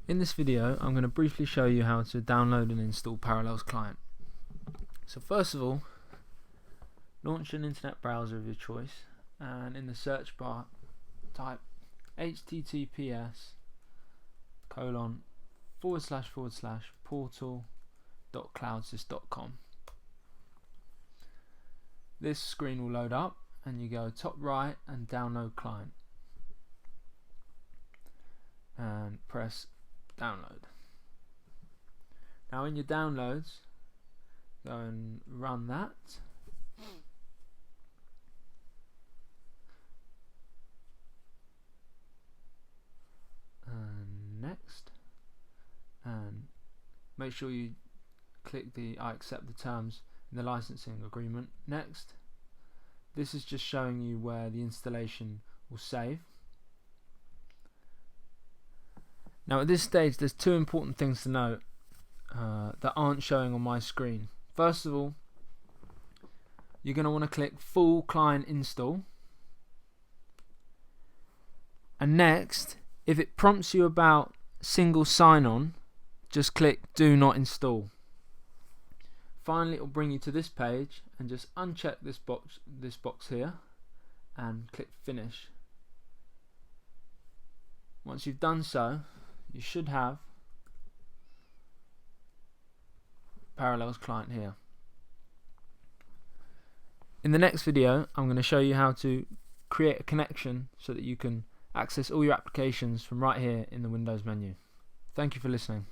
In this video I'm going to briefly show you how to download and install Paralles Client. So first of all, launch an internet browser of your choice and in the search bar type https://portal.cloudsys.com. This screen will load up and you go top right and download client and press download. Now in your downloads, go and run that. And next, and make sure you click the I accept the terms in the licensing agreement. Next, this is just showing you where the installation will save. Now at this stage there's two important things to note that aren't showing on my screen. First of all, you're going to want to click full client install, and next, if it prompts you about single sign-on, just click do not install. Finally, it will bring you to this page and just uncheck this box here and click finish. Once you've done so, you should have Paralles Client here. In the next video I'm going to show you how to create a connection so that you can access all your applications from right here in the Windows menu. Thank you for listening.